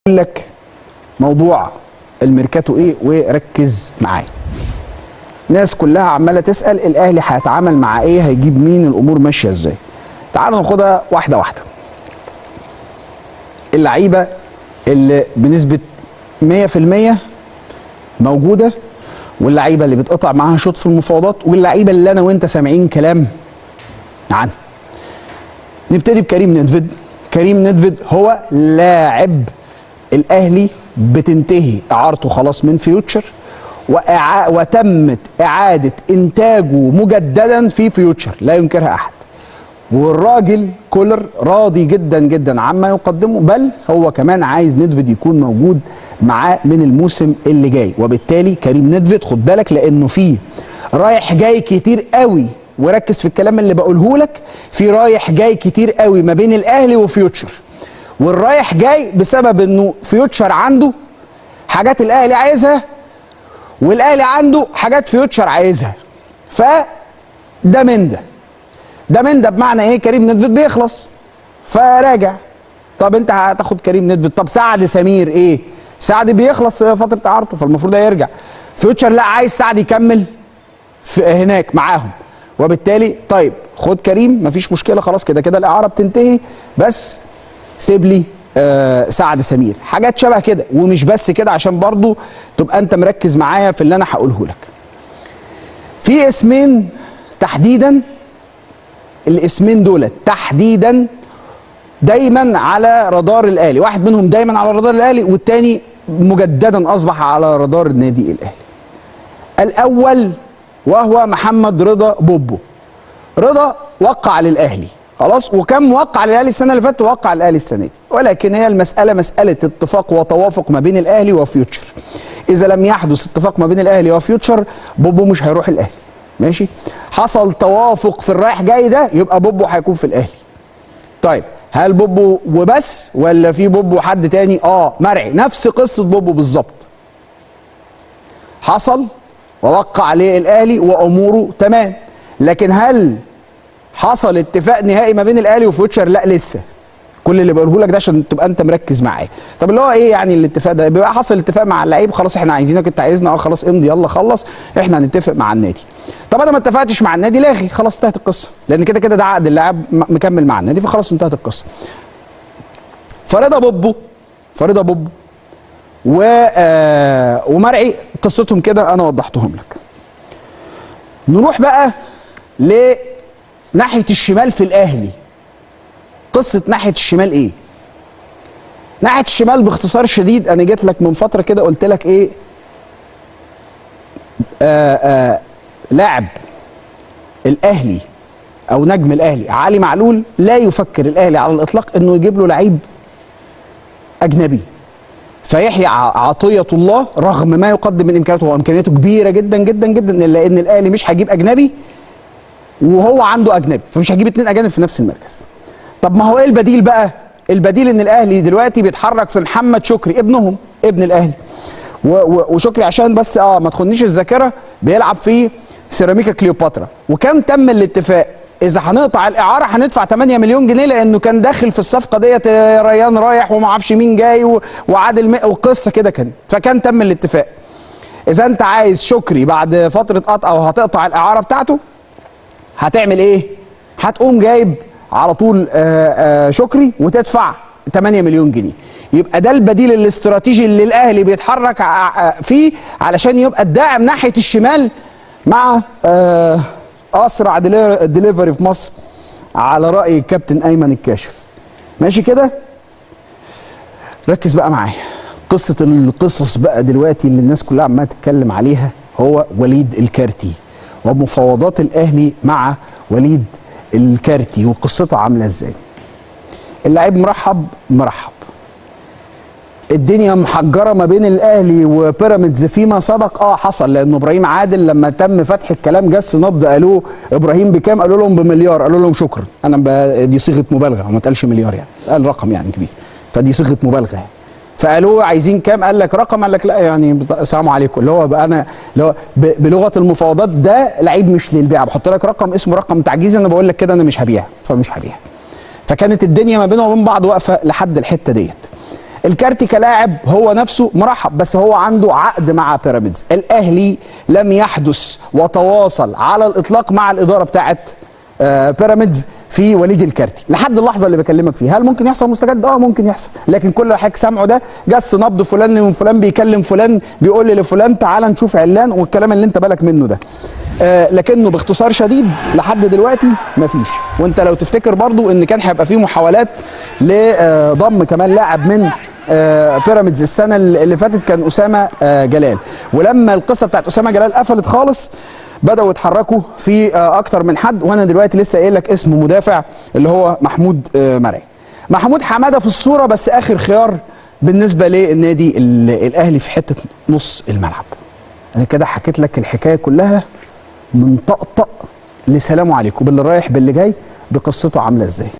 اقول لك موضوع الميركاتو ايه وركز معايا. الناس كلها عماله تسال الاهلي هيتعامل مع ايه، هيجيب مين، الامور ماشيه ازاي. تعالوا ناخدها واحده واحده. اللعيبه اللي بنسبه 100% موجوده، واللعيبه اللي بتقطع معاها شوط في المفاوضات، واللعيبه اللي انا وانت سامعين كلام عنها. نبتدي بكريم ندفد. كريم ندفد هو لاعب الاهلي بتنتهي اعارته خلاص من فيوتشر، وتمت اعاده انتاجه مجددا في فيوتشر لا ينكرها احد. والراجل كولر راضي جدا جدا عما يقدمه، بل هو كمان عايز ندفد يكون موجود معاه من الموسم اللي جاي. وبالتالي كريم ندفد خد بالك، لانه فيه رايح جاي كتير قوي، وركز في الكلام اللي بقوله لك، في رايح جاي كتير قوي ما بين الاهلي وفيوتشر. والرايح جاي بسبب انه فيوتشر عنده حاجات الاهلي عايزها، والاهلي عنده حاجات فيوتشر عايزها. فده من ده، ده من ده بمعنى ايه؟ كريم ندفد بيخلص فراجع. طب انت هتاخد كريم ندفد، طب سعد سمير ايه؟ سعد بيخلص فتره اعارته فالمفروض هيرجع. فيوتشر لا، عايز سعد يكمل في هناك معاهم، وبالتالي طيب خد كريم مفيش مشكله، خلاص كده كده الاعاره بتنتهي، بس سيب لي سعد سمير. حاجات شبه كده. ومش بس كده، عشان برضو تبقى انت مركز معايا في اللي انا هقوله لك. في اسمين تحديدا، الاسمين دول تحديدا دايما على رادار الاهلي، واحد منهم دايما على رادار الاهلي، والتاني مجددا اصبح على رادار النادي الاهلي. الاول وهو محمد رضا بوبو. رضا وقع للاهلي خلاص، وكان موقع للاهلي السنه اللي فاتت ووقع للاهلي السنه دي، ولكن هي المساله مساله اتفاق وتوافق ما بين الاهلي وفيوتشر. اذا لم يحدث اتفاق ما بين الاهلي وفيوتشر، بوبو مش هيروح الاهلي. ماشي؟ حصل توافق في الرايح جاي ده، يبقى بوبو هيكون في الاهلي. طيب هل بوبو وبس ولا في بوبو حد تاني؟ مرعي نفس قصه بوبو بالظبط. حصل ووقع عليه الاهلي واموره تمام، لكن هل حصل اتفاق نهائي ما بين الاهلي وفيوتشر؟ لا لسه. كل اللي بقوله لك ده عشان تبقى انت مركز معايا. طب اللي هو ايه يعني الاتفاق ده؟ بيبقى حصل اتفاق مع اللعيب، خلاص احنا عايزينك، انت عايزنا، خلاص امضي يلا خلص، احنا هنتفق مع النادي. طب انا ما اتفقتش مع النادي، لاغي، خلاص انتهت القصه، لان كده كده ده عقد اللاعب مكمل مع النادي، فخلاص انتهت القصه. فرضا بوبو ومرعي قصتهم كده انا وضحتهم لك. نروح بقى ناحية الشمال في الأهلي. قصة ناحية الشمال إيه؟ ناحية الشمال باختصار شديد، أنا جيت لك من فترة كده قلت لك إيه؟ لاعب الأهلي أو نجم الأهلي علي معلول لا يفكر الأهلي على الإطلاق إنه يجيب له لعيب أجنبي. فيحيى عطية الله رغم ما يقدم من إمكانياته، وإمكانياته كبيرة جدا جدا جدا، إلا إن الأهلي مش هيجيب أجنبي وهو عنده اجنبي، فمش هجيب اتنين اجانب في نفس المركز. طب ما هو ايه البديل بقى؟ البديل ان الاهلي دلوقتي بيتحرك في محمد شكري ابنهم، ابن الاهلي. وشكري عشان بس ما تخنيش الذاكره بيلعب في سيراميكا كليوباترا، وكان تم الاتفاق اذا هنقطع الاعاره هندفع 8 مليون جنيه، لانه كان داخل في الصفقه ديت ريان رايح وما اعرفش مين جاي وعادل وقصه كده كان، فكان تم الاتفاق. اذا انت عايز شكري بعد فتره قطع او هتقطع الاعاره بتاعته، هتعمل ايه؟ هتقوم جايب على طول شكري وتدفع 8 مليون جنيه. يبقى ده البديل الاستراتيجي اللي الاهلي بيتحرك فيه علشان يبقى الداعم ناحيه الشمال مع اسرع ديليفري في مصر على راي الكابتن ايمن الكاشف. ماشي كده؟ ركز بقى معايا. قصه القصص بقى دلوقتي اللي الناس كلها عماله تتكلم عليها هو وليد الكارتي، ومفاوضات الاهلي مع وليد الكارتي وقصتها عامله ازاي. اللاعب مرحب، الدنيا محجره ما بين الاهلي وبيراميدز فيما سبق. حصل، لانه ابراهيم عادل لما تم فتح الكلام جس نبض، قالوا ابراهيم بكام؟ قالوا لهم بمليار، قالوا لهم شكرا. دي صيغه مبالغه، وما اتقالش مليار يعني، قال رقم يعني كبير، فدي صيغه مبالغه يعني. فقالوا عايزين كام؟ قال لك رقم، قال لك لا يعني السلام عليكم، اللي هو بقى انا اللي هو بلغه المفاوضات ده لعيب مش للبيع، بحط لك رقم اسمه رقم تعجيزي، انا بقول لك كده انا مش هبيع، فمش هبيع. فكانت الدنيا ما بينهم وبين بعض واقفه لحد الحته ديت. الكارتي كلاعب هو نفسه مرحب، بس هو عنده عقد مع بيراميدز. الاهلي لم يحدث وتواصل على الاطلاق مع الاداره بتاعه بيراميدز في وليد الكارتي لحد اللحظه اللي بكلمك فيها. هل ممكن يحصل مستجد؟ ممكن يحصل، لكن كل اللي حضرتك سامعه ده جس نبض فلان من فلان بيكلم فلان بيقول لفلان تعالى نشوف علان، والكلام اللي انت بالك منه ده. لكنه باختصار شديد لحد دلوقتي مفيش. وانت لو تفتكر برضو ان كان هيبقى فيه محاولات لضم كمان لاعب من بيراميدز السنه اللي فاتت، كان اسامه جلال. ولما القصه بتاعت اسامه جلال قفلت خالص بداوا يتحركوا في اكتر من حد، وانا دلوقتي لسه قايل لك اسم مدافع اللي هو محمود مرعي. محمود حماده في الصوره، بس اخر خيار بالنسبه للنادي الاهلي في حته نص الملعب. انا كده حكيت لك الحكايه كلها من طقطق لسلام عليكم، باللي رايح باللي جاي بقصته عامله ازاي.